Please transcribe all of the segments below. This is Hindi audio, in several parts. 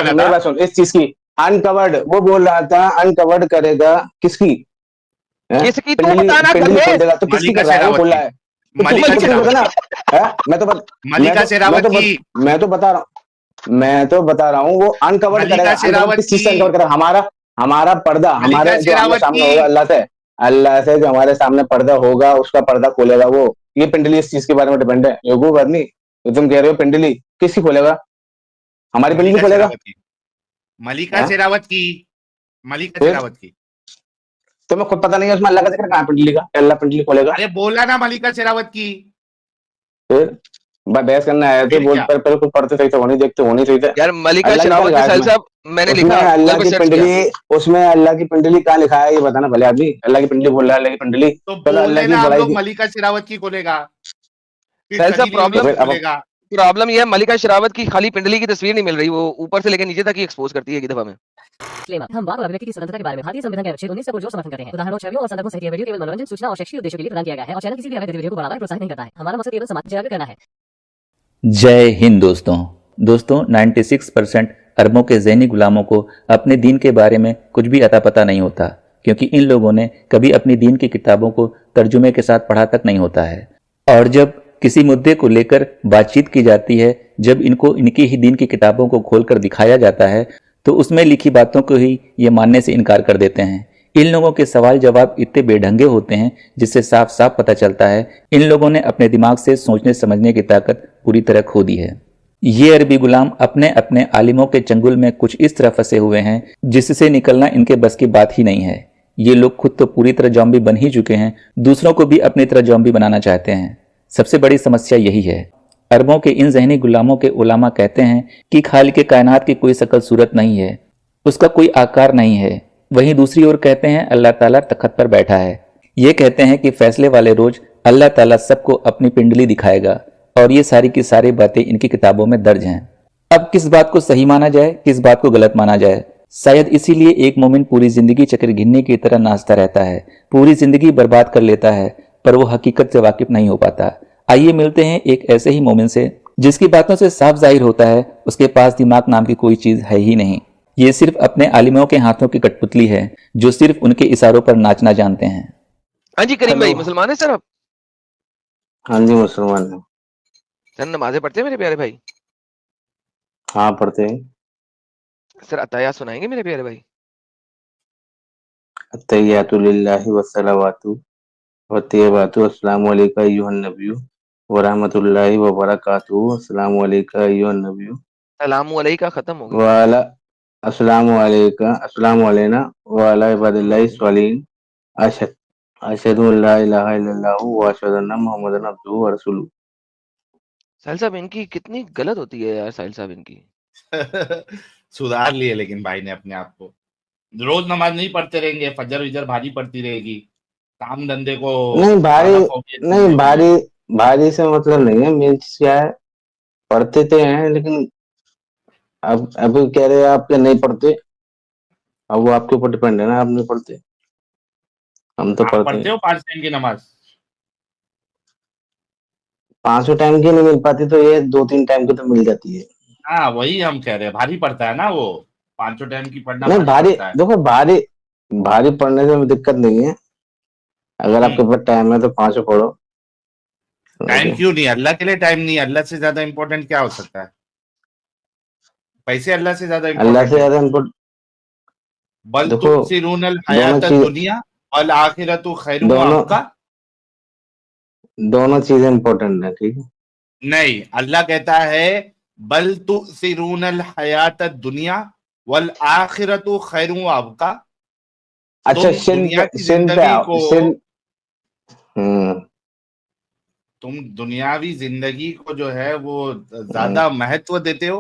मेरी बात सुन, इस चीज की अनकवर्ड, वो बोल रहा था अनकवर्ड करेगा किसकी, किसकी तू पिंडली बताना पिंडली खोल देगा, तो किसकी मल्लिका कर रहा है वो शेरावत बोल रहा की, है, तो तू मल्लिका खुद शेरावत बता ना। की, मैं तो मल्लिका शेरावत की, मैं तो बता रहा हूँ, मैं तो बता रहा हूँ वो अनकवर्ड करेगा। मल्लिका अनकवर्ड शेरावत किस चीज की, से अनकवर करेगा? हमारा हमारा पर्दा, मल्लिका हमारे जो आमने शेरावत सामने की। होगा अल्लाह से, अल्लाह से जो हमारे सामने पर्दा होगा उसका पर्दा खोलेगा वो। ये पिंडली इस चीज के बारे में डिपेंड है बेवकूफ आदमी। तो तुम कह रहे हो पिंडली किसकी खोलेगा? हमारी पिंडली मल्लिका खोलेगा शेरावत की, मल्लिका है? शेरावत की, मल्लिका फिर शेरावत की। तुम्हें खुद पता नहीं है उसमें अल्लाह का जिक्र कहाँ है पिंडली का? अल्लाह पिंडली खोलेगा? अरे बोला ना मल्लिका शेरावत की। फिर बहस करने आए थे, फिर बोल क्या? पर पहले कुछ पढ़ते सही थे, वो नहीं देखते, वो नहीं सही थे। यार मलिका अल्लाह की क्या शेरावत लिखा की है साहिल उसमें? साहब, मैंने उसमें लिखा, गूगल अल्लाह पे की सर्च किया। पिंडली, उसमें अल्लाह की पिंडली कहाँ लिखा है ये बताना भले आदमी। अल्लाह की पिंडली बोल रहा है, अल्लाह की पिंडली। तो चलो अल्लाह बोले की ना हम बड़ाई लोग की। मल्लिका शेरावत की खोलेगा, फिर साहिल साहब सनी लियोनी तो की फिर अब खोलेगा। प्रॉब्लम ये है, मलिका शेरावत की खाली पिंडली की तस्वीर नहीं मिल रही, वो ऊपर से लेकर नीचे तक ही एक्सपोज करती है एक ही दफा में। हम वाक और अभिव्यक्ति की स्वतंत्रता के बारे में भारतीय संविधान के अनुच्छेद 19 का पुरजोर समर्थन करते हैं। उदाहरणों, छवियों और संदर्भों सहित यह वीडियो केवल मनोरंजन, सूचना और शैक्षिक उद्देश्यों के लिए प्रदान किया गया है और चैनल किसी भी अवैध गतिविधियों को बढ़ावा या प्रोत्साहित नहीं करता है। हमारा मकसद केवल समाज जागरूक करना है। जय हिंद दोस्तों। 96% अरबों के ज़हनी गुलामों को अपने दीन के बारे में कुछ भी अता पता नहीं होता, क्योंकि इन लोगों ने कभी अपनी दीन की किताबों को तर्जुमे के साथ पढ़ा तक नहीं होता है। और जब किसी मुद्दे को लेकर बातचीत की जाती है, जब इनको इनकी ही दीन की किताबों को खोलकर दिखाया जाता है, तो उसमें लिखी बातों को ही ये मानने से इनकार कर देते हैं। इन लोगों के सवाल जवाब इतने बेढंगे होते हैं जिससे साफ साफ पता चलता है इन लोगों ने अपने दिमाग से सोचने समझने की ताकत पूरी तरह खो दी है। ये अरबी गुलाम अपने अपने आलिमों के चंगुल में कुछ इस तरह फंसे हुए हैं जिससे निकलना इनके बस की बात ही नहीं है। ये लोग खुद तो पूरी तरह जॉम्बी बन ही चुके हैं, दूसरों को भी अपनी तरह जॉम्बी बनाना चाहते हैं। सबसे बड़ी समस्या यही है। अरबों के इन जहनी गुलामों के उलामा कहते हैं कि खालिक कायनात की कोई शकल सूरत नहीं है, उसका कोई आकार नहीं है। वहीं दूसरी ओर कहते हैं अल्लाह ताला तख्त पर बैठा है। ये कहते हैं कि फैसले वाले रोज अल्लाह ताला सबको अपनी पिंडली दिखाएगा, और ये सारी की सारी बातें इनकी किताबों में दर्ज हैं। अब किस बात को सही माना जाए, किस बात को गलत माना जाए? शायद इसीलिए एक मोमिन पूरी जिंदगी चक्र घिन्नी की तरह नाचता रहता है, पूरी जिंदगी बर्बाद कर लेता है, पर वो हकीकत से वाकिफ नहीं हो पाता। आइए मिलते हैं एक ऐसे ही मोमिन से जिसकी बातों से साफ जाहिर होता है उसके पास दिमाग नाम की कोई चीज है ही नहीं। ये सिर्फ अपने आलिमों के हाथों की कठपुतली है जो सिर्फ उनके इशारों पर नाचना जानते हैं। हाँ जी करीम भाई, मुसलमान है सर आप? हाँ जी मुसलमान है। सर नमाजें पढ़ते हैं मेरे प्यारे भाई? हाँ पढ़ते हैं। सर अताया सुनाएंगे मेरे प्यारे भाई? अत्तहियातु लिल्लाहि वस्सलावातु वत्तय्यबातु अस्सलामु अलैका अय्युहन नबिय्यु व रहमतुल्लाहि व बरकातुहू। अस्सलामु अलैका अय्युहन नबिय्यु सलाम अलैका खत्म हो व गया। अला अस्सलामु अलैका अस्सलामु अलैना व अला इबादिल्लाहि स्वालिहीन। अशहद अशहदु अल्ला इलाहा इल्लल्लाहु व अशहदु अन्ना मुहम्मदन अब्दुहु व रसूलुहु। साहिल साहब इनकी कितनी गलत होती है यार, साहिल साहब इनकी। सुधार लिए लेकिन भाई ने अपने आप को। रोज नमाज नहीं पढ़ते रहेंगे, फजर विजर भारी पड़ती रहेगी, काम धंधे को नहीं भारी, ज्यादा फोकस नहीं मिलेगी। भारी, भारी से मतलब नहीं है। मेन चीज क्या है, पढ़ते तो हैं लेकिन अब अभी कह रहे हैं आप कि नहीं पढ़ते। अब वो आपके ऊपर डिपेंड है ना, आप नहीं पढ़ते, हम तो आप पढ़ते पढ़ते हैं। हो 5 टाइम की नमाज? 500 टाइम की नहीं मिल पाती तो ये 2-3 टाइम की तो मिल जाती है। हाँ वही हम कह रहे हैं, भारी पड़ता है ना वो, 5 टाइम की पढ़ना नहीं भारी भारी, पड़ता है। देखो भारी, भारी पढ़ने से दिक्कत नहीं है। अगर आपके पास टाइम है तो 500 पढ़ो। टाइम क्यों नहीं? अल्लाह के लिए टाइम नहीं, अल्लाह से ज्यादा इंपॉर्टेंट क्या हो सकता है? पैसे अल्लाह से ज्यादा अल्लाह से इंपॉर्टेंट है? ज्यादा इम्पोर्टेंट, बल देखो तुसिरूनल दोनों हयात चीज, दुनिया वल आखिरतु खैरुम व दोनों अबका। दोनों चीजें इम्पोर्टेंट है, ठीक है। नहीं, अल्लाह कहता है बल तुसिरूनल हयात दुनिया वल आखिरतु खैरुम व अबका। अच्छा तुम दुनिया की सिंध पे जिंदगी आओ, को सिंध। हम्म तुम दुनियावी जिंदगी को जो है वो हम्म। ज्यादा महत्व देते हो,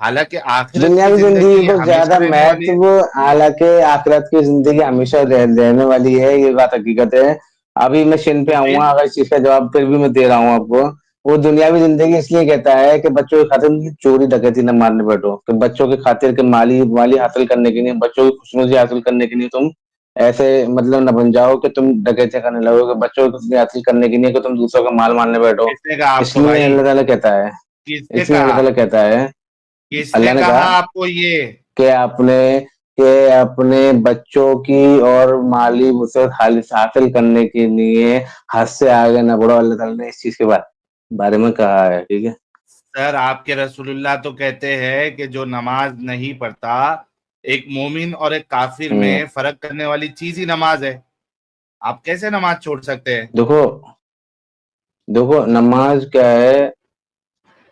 हालांकि आखिरत की दुनियावी जिंदगी जिंदगी को हमेशा ज्यादा रहने वाली है। महत्व, हालांकि आखिरत की जिंदगी हमेशा रहने वाली है, ये बात हकीकत है। अभी मैं शिन पे तो आऊंगा, फिर अगर इस चीज का जवाब फिर भी मैं दे रहा हूँ आपको। वो दुनियावी जिंदगी इसलिए कहता है कि बच्चों की खातिर चोरी डकैती न मारने बैठो, कि बच्चों की खातिर के माली माली हासिल करने के लिए, बच्चों की खुशनुदी हासिल करने के लिए तुम ऐसे मतलब न बन जाओ कि तुम डकैती करने लगो, कि बच्चों की खुशनुदी हासिल करने के लिए कि तुम दूसरों का माल मारने बैठो। किसने कहा आपको इसलिए भाई? अल्लाह ताला कहता है, किसने इसलिए अल्लाह कहा? ताला कहता है किसने अल्लाह ने कहा कहा आपको ये? कि अपने बच्चों की और माली वसअत हासिल करने के लिए हद से आगे न बढ़ो। अल्लाह ताला ने इस चीज के बारे में कहा है, ठीक है। सर आपके रसूलुल्लाह तो कहते हैं कि जो नमाज नहीं पढ़ता, एक मोमिन और एक काफिर में फर्क करने वाली चीज ही नमाज है। आप कैसे नमाज छोड़ सकते हैं? देखो देखो नमाज क्या है,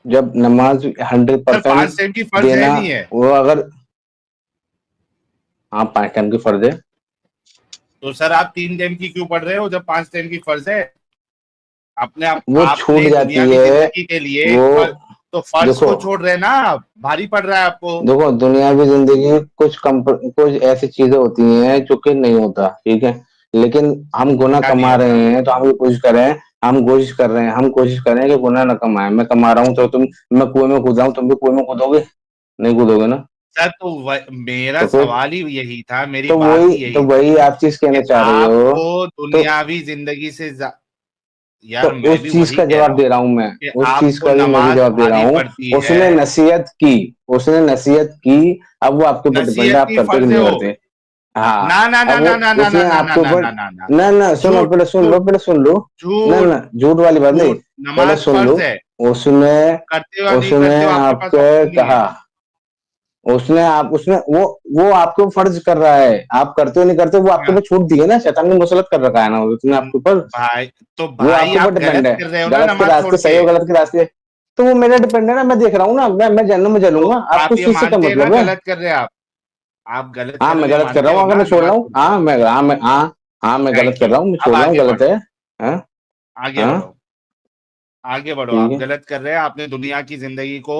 जब नमाज सर 5 100% टाइम की फर्ज है देना, नहीं है? वो अगर हाँ 5 टाइम की फर्ज है। तो सर आप 3 टाइम की क्यों पढ़ रहे हो जब 5 टाइम की फर्ज है? वो छूट आपने जाती दुनियावी है। जिंदगी के लिए वो तो फर्ज देखो को छोड़ रहे हैं ना आप, भारी पड़ रहा है आपको। देखो दुनियावी जिंदगी कुछ ऐसी चीजें होती हैं जो कि नहीं होता, ठीक है। लेकिन हम गुनाह क्या नहीं कमा होता? रहे हैं तो हम ये कोशिश कर रहे हैं, हम कोशिश कर रहे हैं कि गुनाह ना कमाएं। मैं कमा रहा हूँ तो मैं कुएं में कूदा हूँ, तुम भी कुएं में कूदोगे? नहीं कूदोगे ना। सर तो मेरा तो फिर सवाल ही यही था, मेरी बात ही तो यही वही थी आप चीज कहना कि चाह रहे हो। आपको तो दुनियावी जिंदगी से तो यार मैं भी उस चीज वही का कह रहा जवाब हूँ दे रहा हूँ मैं, कि उस चीज आपको का भी मैं भी नमाज जवाब दे रहा भारी हूँ। पड़ती है। उसने नसीहत की, अब वो आपके ऊपर डिपेंड है, नसीहत आप की करते हो कि फर्ज है नहीं वो। करते। हाँ, ना ना ना अब वो ना ना ना ना उसने ना ना आपके ना ऊपर, ना ना ना ना सुनो, झूठ पहले सुन लो, झूठ ना झूठ झूठ वाली बात नहीं, झूठ। पहले नमाज सुन लो। फर्ज है, उसने करते हो या नहीं उसने करते हो आपके पास आपके ऑप्शन नहीं है। कहा, उसने वो आपके ऊपर फर्ज कर रहा है, आप करते हो नहीं करते, वो आपके हाँ, ऊपर छूट दी है ना, शैतान ने मुसलत कर रखा है ना उसने आपके ऊपर। भाई तो वो भाई आपके ऊपर आप डिपेंड गलत है, कर रहे हो ना गलत के नमाज छोड़ रास्ते सही के। हो, गलत के रास्ते। तो वो मेरा डिपेंड है ना, मैं देख रहा हूँ ना, मैं जन्नत में तो जलूंगा, आपको आप उस ये चीज से क्या मानते हैं ना मतलब है। गलत कर रहे हैं आप गलत हाँ कर मैं रहे हैं गलत कर मानते रहा हूँ हो अगर ना मैं छोड़ रहा नमाज हूँ, छोड़ के। हाँ मैं गलत थैंक कर यू। रहा हूँ, मैं अब छोड़ रहा हूँ, आगे गलत बढ़ो, है। हाँ आगे हाँ बढ़ो, आगे बढ़ो। ठीक आप है। गलत कर रहे हैं, आपने दुनिया की जिंदगी को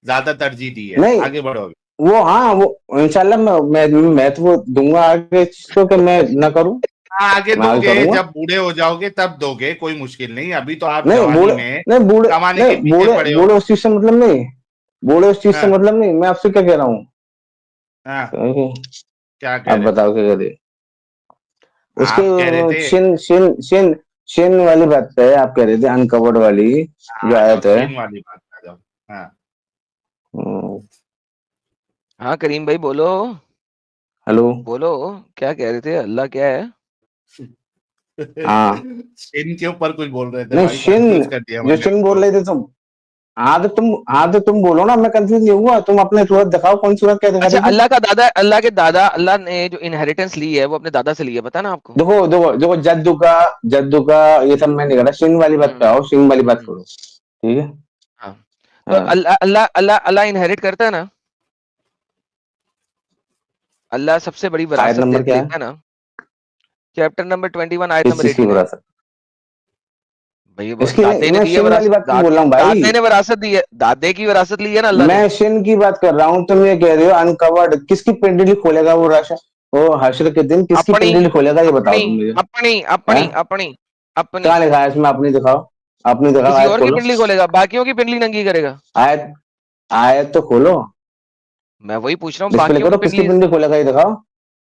ज्यादा तरजीह दी है। नहीं, आगे बढ़ो अभी। वो हाँ वो इंशाल्लाह मैं तो वो दूंगा आगे इसको कि मैं ना करूँ, हाँ, आगे मैं आगे दोगे, करूंगा। जब बूढ़े हो जाओगे तब दोगे, कोई मुश्किल नहीं। अभी तो आप नहीं जवानी बूढ़े, में नहीं बूढ़े, कमाने के नहीं पीछे बूढ़े पड़े हो। बूढ़े उस चीज से मतलब नहीं, बूढ़े उस चीज से हाँ मतलब नहीं, मैं आपसे क्या कह रहा हूँ। हाँ, समझ क्या गए? कह आप रहे थे? बताओ क्या कह रहे। उसके आप कह रहे थे। शिन वाली बात पे आप कह रहे थे, अनकवर्ड वाली जो आ जाओ आयत है। सेम वाली बात आ जाओ। हाँ हम्म, हाँ करीम भाई बोलो, हेलो। बोलो, क्या कह रहे थे? अल्लाह क्या है? हाँ इनके ऊपर कुछ बोल रहे थे नहीं भाई, शिन, कंफ्यूज कर दिया जो मैंने शिन उनको। बोल रहे थे तुम। हाँ तो तुम बोलो ना, मैं कंफ्यूज नहीं हुआ। तुम अपने सूरत दिखाओ, कौन सूरत क्या दिखा अच्छा, रही थी। अल्लाह का दादा, अल्लाह के दादा, अल्लाह ने जो इनहेरिटेंस ली है वो अपने दादा से ली है, पता ना आपको? देखो देखो देखो, जद्दू का ये सब मैं नहीं कर रहा, शिन वाली बात पे हम्म आओ, शिन वाली बात हम्म, करो, ठीक है। हाँ। तो हाँ अल्लाह अल्लाह अल्लाह अल्लाह इनहेरिट करता है ना, अल्लाह सबसे बड़ी आयत विरासत नंबर क्या देता है? है ना। चैप्टर नंबर 21 आयत इस नंबर चीज की 89। विरासत, भाई इसकी दादे ने मैं दी है शिन वाली बात की बोल रहा हूँ भाई। दादे ने विरासत दी है, दादे की विरासत ली है ना अल्लाह ने। मैं शिन की बात कर रहा हूँ, तुम ये कह रहे हो अनकवर्ड। किसकी पिंडली खोलेगा वो राशा, वो हश्र के दिन किसकी अपनी पिंडली खोलेगा, ये बताओ अपनी तुम मुझे। अपनी हैं? अपनी अपनी अपनी कहाँ लिखा है इसमें, अपनी दिखाओ, अपनी दिखाओ, किसी आयत और की खोलो। पिंडली खोलेगा, बाकियों की पिंडली नंगी करेगा? आयत आयत तो खोलो, मैं वही पूछ रहा हूँ, डिस्प्ले बाकियों की करो, किसकी पिंडली। पिंडली खोलेगा ये दिखाओ।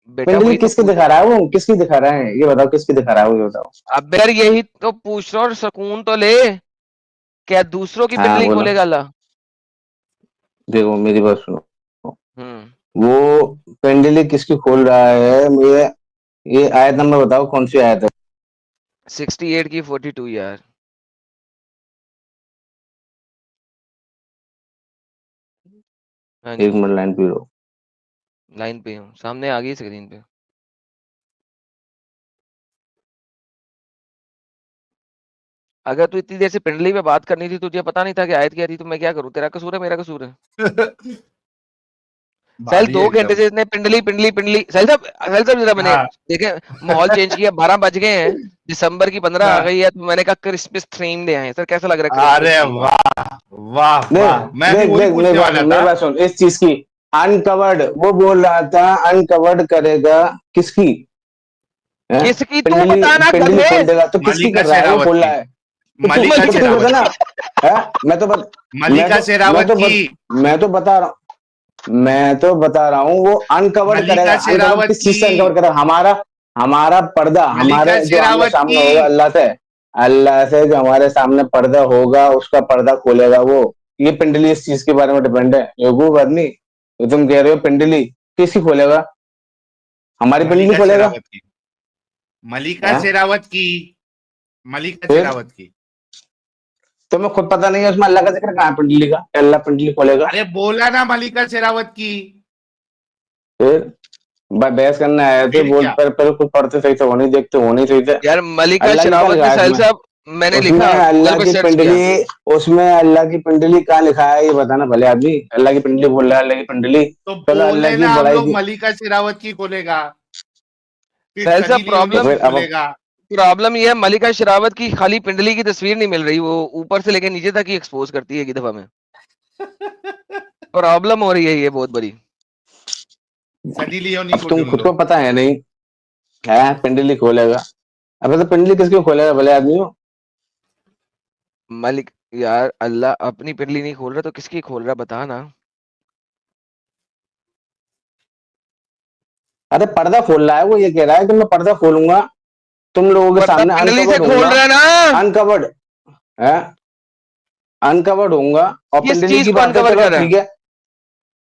बेटा पिंडली वही तो किसकी पूछ दिखा रहा है वो, किसकी दिखा रहा है ये बताओ, किसकी दिखा रहा है वो ये बताओ। अब यार यही तो पूछ रहा हूँ, और सुकून तो ले। क्या दूसरों की हाँ पिंडली बोलो। खोलेगा अल्लाह? देखो मेरी बात सुनो, हम्म वो पिंडली किसकी खोल रहा है, ये आयत नंबर बताओ, कौन सी आयत है। 68 की 42 यार। हाँ एक जी, मिनट लाइन पे रहो। लाइन पे हूँ, सामने आ गई स्क्रीन पे। अगर तू इतनी देर से पिंडली पे बात करनी थी, तुझे पता नहीं था कि आयत क्या थी, तो मैं क्या करूँ? तेरा कसूर है, मेरा कसूर है? साहिल भारी 2 है घंटे एकदम। से इतने पिंडली पिंडली पिंडली। साहिल साहब जरा मैंने हाँ देखे, माहौल चेंज किया, 12 बज गए हैं, दिसंबर की 15 आ हाँ। गई है, तो मैंने कहा क्रिसमस थीम ले आए। सर कैसा लग रहा है क्रिसमस अरे थीम? वाह वाह देख वाह, मैं भी देख वही देख पूछने वाला मेरी था। बात सुन इस चीज की। अनकवर्ड, वो बोल रहा था अनकवर्ड करेगा किसकी, है? किसकी तू पिंडली, बताना पिंडली गधे। खोल देगा तो किसकी मलिका कर रहा है, वो शेरावत खोल रहा की, है। तो तू मलिका तो तू शेरावत बता ना, की, है? मैं मलिका तो मैं शेरावत तो की, बत, मैं तो बता रहा हूँ, वो अनकवर्ड मलिका करेगा। अनकवर्ड शेरावत किस की, चीज से अनकवर करेगा, हमारा हमारा पर्दा, मलिका हमारे जो आमने शेरावत सामने की। होगा अल्लाह से, जो हमारे सामने पर्दा होगा उसका पर्दा खोलेगा वो। ये पिंडली इस चीज के बारे में डिपेंड है? बेवकूफ आदमी, तो तुम कह रहे हो पिंडली किसकी खोलेगा? हमारी पिंडली मलिका खोलेगा? शेरावत की, मलिका हाँ? शेरावत की, मलिका फिर शेरावत की। तुम्हें खुद पता नहीं है उसमें अल्लाह का जिक्र कहाँ है पिंडली का? अल्लाह पिंडली खोलेगा? अरे बोला ना मलिका शेरावत की। फिर बहस करने आए थे, फिर बोल क्या? पर कुछ पढ़ते सही से, वो नहीं देखते, वो नहीं सही से। यार मलिका अल्लाह की क्या शेरावत लिखा ने है साहिल उसमें? साहब मैंने उसमें लिखा गूगल अल्लाह पे की सर्च किया। पिंडली, उसमें अल्लाह की पिंडली कहाँ लिखा है ये बताना भले आदमी। अल्लाह की पिंडली बोल रहा है, अल्लाह की पिंडली। तो चलो अल्लाह बोले की ना हम बड़ाई लोग की। मलिका शेरावत की खोलेगा, फिर साहिल सनी साहब लियोनी तो प्रॉब्लम की फिर अब खोलेगा। प्रॉब्लम ये है, मलिका शेरावत की खाली पिंडली की तस्वीर नहीं मिल रही, वो ऊपर से लेके नीचे तक ही एक्सपोज करती है एक ही दफा में। प्रॉब्लम हो रही है ये बहुत बड़ी। सनी लियोनी अब को तुम ढूंढ खुद लो। को पता है नहीं है पिंडली खोलेगा? अब तो पिंडली किसकी खोलेगा भले आदमी हो? मलिक यार अल्लाह अपनी पिंडली नहीं खोल रहा तो किसकी खोल रहा बता ना। अरे पर्दा खोल रहा है वो, ये कह रहा है कि मैं पर्दा खोलूंगा, तुम लोगों के पर्दा सामने पिंडली से अनकवर्ड खोल होऊंगा। रहा है ना। अनकवर्ड है, अनकवर्ड होऊंगा। और किस पिंडली चीज की को बात है, अनकवर चलो कर रहा है? ठीक है।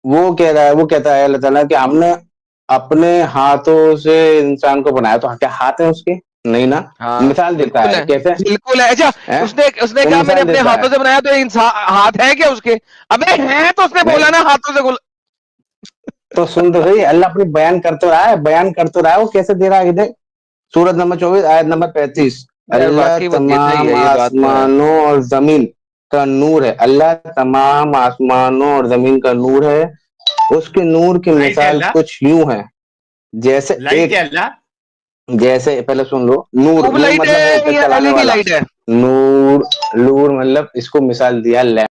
वो कह रहा है, वो कहता है अल्लाह ताला कि हमने अपने हाथों से इंसान को बनाया। तो क्या हाथ है उसके? नहीं ना। हाँ मिसाल देता बिल्कुल है है, कैसे बिल्कुल है। अच्छा है, उसने उसने वो कहा मैंने मिसाल अपने देता हाथों है। से बनाया तो इंसान हाथ है क्या उसके? अबे है तो उसने नहीं बोला ना हाथों से खोल। तो सुन तो सही, अल्लाह अपनी बयान कर तो रहा है, बयान कर तो रहा है। वो कैसे दे रहा है इधर? सूरत नंबर 24 आयत नंबर 35। यार अल्लाह वाकई वो देता ही तमाम है, ये बात तो है। आसमानों और जमीन का नूर है। अल्लाह तमाम आसमानों और जमीन का नूर है। उसके नूर की लाइट है मिसाल अल्लाह, कुछ यूं है, जैसे लाइट है एक, अल्लाह। जैसे पहले सुन लो, नूर, ट्यूब नूर लाइट मतलब वो है या चलाने एलईडी वाला। लाइट है? नूर, नूर मतलब इसको मिसाल दिया लैंप।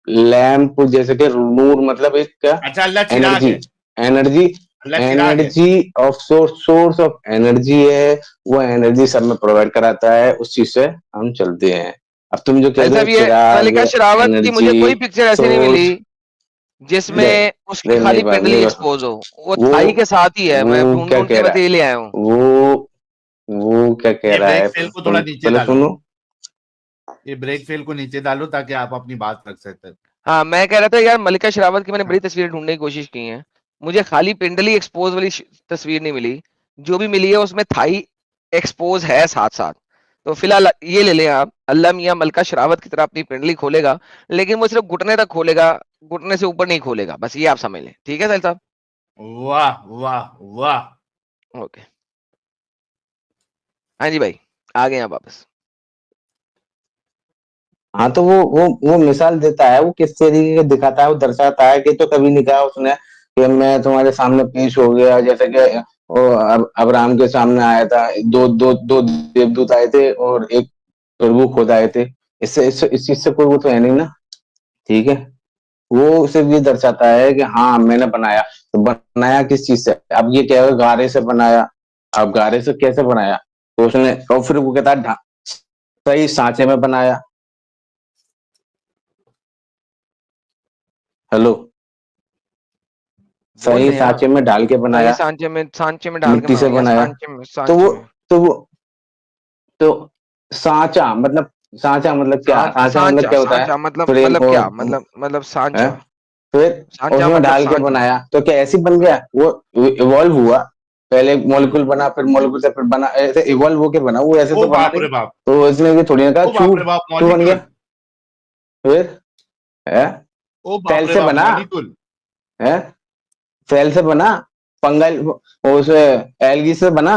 लैंप जैसे कि नूर मतलब एक क्या? अच्छा अल्लाह चिराग एनर्जी, है, एनर्जी, अल्लाह चिराग है। Energy of source of energy है। वो एनर्जी सब में प्रोवाइड कराता है, उस चीज से हम चलते हैं। अब तुम जो कह भाई रहे हो साहब ये चिराग, मलिका शेरावत की मुझे एनर्जी, कोई पिक्चर ऐसी नहीं मिली सोर्स, जिसमें उसकी नहीं खाली बात पिंडली नहीं बस। एक्सपोज हो। वो वो थाई के साथ ही है, मैं वो ढूंढ क्या ढूंढ कह के मैं रहा तो ये है, ले आया हूँ। वो क्या कह ये रहा ब्रेक है, फेल को थोड़ा तुम नीचे पहले डालो, सुनो। ये ब्रेक फेल को नीचे डालो ताकि आप अपनी बात रख सकते हैं। हाँ मैं कह रहा था यार मलिका शेरावत की मैंने बड़ी तस्वीरें ढूंढने की कोशिश की है, मुझे खाली पिंडली एक्सपोज वाली तस्वीर नहीं मिली। जो भी मिली है उसमें थाई एक्सपोज है साथ साथ। तो फिलहाल ये ले लें आप, अल्लाह मियां मलिका शेरावत की तरह अपनी पिंडली खोलेगा, लेकिन वो सिर्फ घुटने तक खोलेगा, घुटने से ऊपर नहीं खोलेगा, बस ये आप समझ लें। ठीक है साहिल साहब? वाह वाह वाह। ओके। हाँ जी भाई, आ गए आप वापस। हाँ तो वो मिसाल देता है, वो किस तरीके का दिखाता है, वो दर्शाता है कि तो कभी नहीं कहा उसने कि मैं तुम्हारे सामने पेश हो गया, जैसे कि वो अब्राहम के सामने आया था, दो देवदूत आए थे और एक प्रभु खुद आए थे। इस चीज से कोई वो तो है नहीं ना। ठीक है, वो सिर्फ ये दर्शाता है कि हाँ मैंने बनाया। तो बनाया किस चीज से? अब ये क्या है, गारे से बनाया। अब गारे से कैसे बनाया? तो उसने, और फिर वो कहता है सही सांचे में बनाया। हेलो, बोल सही रहे हैं आप। सांचे में डाल के सही बनाया, सांचे में डाल के मिट्टी से बनाया, बनाया। तो वो सांचे में। तो वो तो सांचा मतलब, सांचा मतलब क्या? सांचा मतलब सांचा क्या होता है? सांचा फ्रेम मतलब और क्या मतलब है, सांचा। फिर सांचा उसमें मतलब डाल के सांचा। बनाया। तो क्या ऐसे ही बन गया? वो इवॉल्व हुआ, पहले एक मॉलिक्यूल बना, फिर मॉलिक्यूल से फिर बना, ऐसे इवॉल्व होके बना। वो ऐसे ओ तो बना बाप नहीं। रे बाप, तो इसने ये थोड़ी ना कहा ओ चू, बाप रे बाप चू बन गया। मॉलिक्यूल, फिर है, ओ सेल बाप रे से बाप बना मॉलिक्यूल, है, सेल से बना, फंगल उसे एल्गी से बना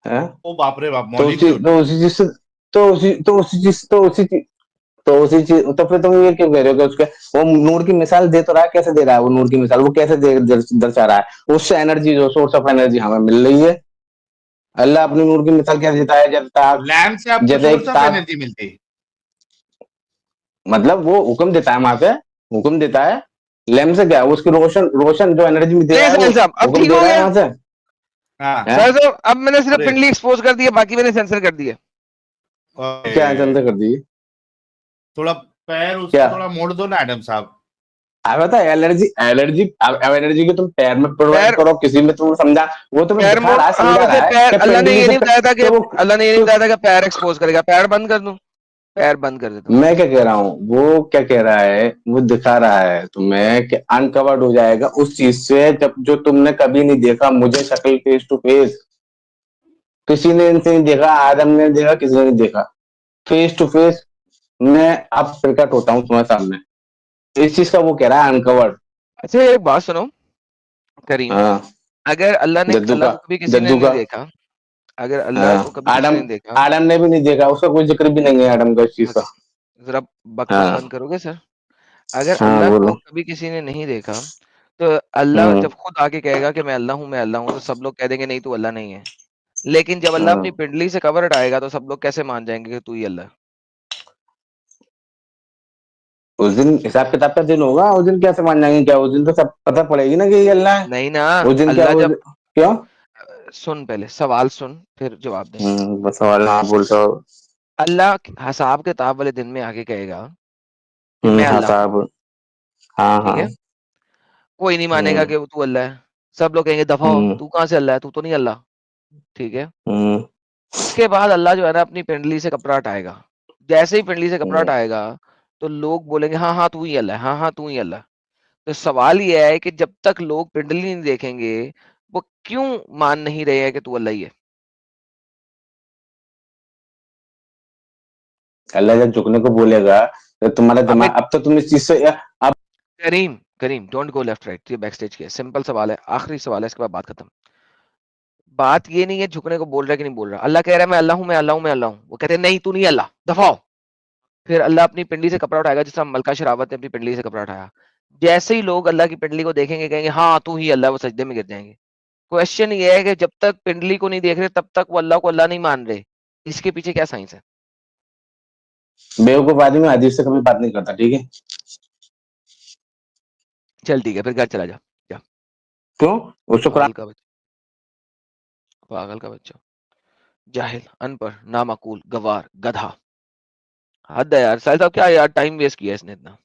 है। ओ बाप रे बाप तो उसी मॉलिक्यूल। तो उसी चीज से, तो फिर तुम ये क्यों कह रहे हो कि उसके, वो नूर की मिसाल दे तो रहा है, कैसे दे रहा है वो नूर की मिसाल? वो कैसे दर्शा रहा है? उससे एनर्जी, जो सोर्स ऑफ एनर्जी हमें मिल रही है। अल्लाह अपनी नूर की मिसाल कैसे देता है? जब ताक, लैम्प से आपको जैसे सोर्स एक ऑफ ताक, एनर्जी मिलती है। मतलब वो हुक्म देता है वहां पे, हुक्म देता है। लैम्प से क्या, उसकी रोशन रोशन जो एनर्जी में दे रहा नहीं है, वो साहिल साहब अब हुक्म ठीक दे हो रहा है गया। वहां से हाँ है। साहिल साहब अब मैंने सिर्फ अरे पिंडली एक्सपोज कर दिया, बाकी मैंने सेंसर कर दिया। क्या आंसर कर दी? थोड़ा पैर क्या उसका थोड़ा मोड़ दो ना एडम साहब। अब बता, एलर्जी, एलर्जी, अब एनर्जी को तुम पैर में प्रोवाइड पैर करो, किसी में तुम समझा, वो तुम्हें पैर दिखा मोड़, रहा है, हाँ समझा वैसे रहा है पैर कि अल्लाह ने पेंडली ये से नहीं बताया था कि तो वो अल्लाह ने ये नहीं तो, बताया था कि पैर एक्सपोज करेगा, पैर बंद कर दूं? पैर बंद कर देता हूँ। मैं क्या कह रहा हूँ, वो क्या कह रहा है, वो दिखा रहा है तुम्हें कि अनकवर्ड हो जाएगा उस चीज से जब जो तुमने कभी नहीं देखा मुझे शक्ल फेस टू फेस। किसी ने इनसे नहीं देखा, आदम ने देखा, किसी ने नहीं देखा फेस टू फेस। मैं अब प्रकट होता हूँ तुम्हारे सामने, इस चीज का वो कह रहा है अनकवर्ड। अच्छा एक बात सुनो करीम, हाँ, अगर जद्दू अल्लाह का, को कभी किसी ने जद्दू नहीं का। देखा, अगर अल्लाह को हाँ, कभी किसी ने आदम, नहीं देखा, आदम ने भी नहीं देखा, उसका कोई जिक्र भी नहीं है आदम का इस चीज का। जरा बकवास हाँ बंद करोगे सर? अगर हाँ अल्लाह को बोलो। कभी किसी ने नहीं देखा, तो अल्लाह हम्म जब खुद आके कहेगा कि मैं अल्लाह हूँ, मैं अल्लाह हूँ, तो सब लोग कह देंगे नहीं तू अल्लाह नहीं है। लेकिन जब अल्लाह अपनी हाँ। पिंडली से कवर हटाएगा तो सब लोग कैसे मान जाएंगे कि तू ही अल्लाह है? उस दिन हिसाब किताब का दिन होगा, उस दिन कैसे मान जाएंगे, क्या उस दिन तो सब पता पड़ेगी ना कि ये अल्लाह है। नहीं ना, उस दिन क्या अल्लाह वो, जब क्यों? सुन पहले सवाल सुन फिर जवाब दे। बस सवाल हाँ बोलता हो। अल्लाह हिसाब किताब वाले दिन में आके कहेगा कि मैं हाँ अल्लाह हूँ, साहब। हाँ ठीक हाँ। है? कोई नहीं मानेगा हम्म कि वो तू अल्लाह है। सब लोग कहेंगे दफा हो, हम्म तू कहाँ से अल्लाह है, तू तो नहीं अल्लाह, ठीक है? हम्म उसके बाद अल्लाह जो है ना अपनी पिंडली से कपड़ा हटाएगा। जैसे ही पिंडली से कपड़ा हम्म। हटाएगा, तो लोग बोलेंगे हाँ, हाँ, तू ही अल्लाह है, हाँ, हाँ, तू ही अल्लाह है। तो सवाल ये है कि जब तक लोग पिंडली नहीं देखेंगे, वो क्यों मान नहीं रहे हैं कि तू अल्लाह ही है? अल्लाह जब झुकने को बोलेगा तो तुम्हारा अबे दिमाग, अब तो तुम इस चीज से अब। करीम, करीम डोंट गो लेफ्ट राइट, ये बैक स्टेज की है। सिंपल सवाल है, आखिरी सवाल है, इसके बाद बात खत्म। बात ये नहीं है झुकने को बोल रहा है कि नहीं बोल रहा। अल्लाह कह रहा है मैं अल्लाह हूँ, मैं अल्लाह हूँ, मैं अल्लाह हूँ। वो कहते हैं नहीं तू नहीं अल्लाह, दफा हो। फिर अल्लाह अपनी पिंडली से कपड़ा उठाएगा, जिस तरह मलका शरावत ने अपनी पिंडली से कपड़ा उठाया। जैसे ही लोग अल्लाह की पिंडली को देखेंगे कहेंगे हाँ तू ही अल्लाह, वो सजदे में गिर जाएंगे। क्वेश्चन ये है कि जब तक पिंडली को नहीं देख रहे तब तक वो अल्लाह को अल्लाह नहीं मान रहे। इसके पीछे क्या साइंस है? बेवकूफ आदमी हदीस से कभी बात नहीं करता, ठीक है? चल ठीक है, फिर घर चला जा। जा, क्यों? उसको कुरान। पागल का बच्चा, पागल का बच्चा, जाहिल, अनपढ़, नामाकूल, गवार, गधा। हद है यार, साहिल साहब क्या यार टाइम वेस्ट किया इसने इतना।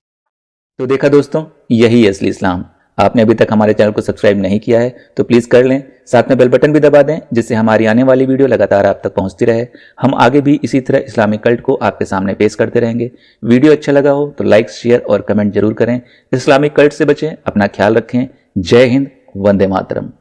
तो देखा दोस्तों, यही है असली इस्लाम। आपने अभी तक हमारे चैनल को सब्सक्राइब नहीं किया है तो प्लीज़ कर लें, साथ में बेल बटन भी दबा दें जिससे हमारी आने वाली वीडियो लगातार आप तक पहुंचती रहे। हम आगे भी इसी तरह इस्लामिक कल्ट को आपके सामने पेश करते रहेंगे। वीडियो अच्छा लगा हो तो लाइक, शेयर और कमेंट जरूर करें। इस्लामिक कल्ट से बचें, अपना ख्याल रखें। जय हिंद, वंदे मातरम।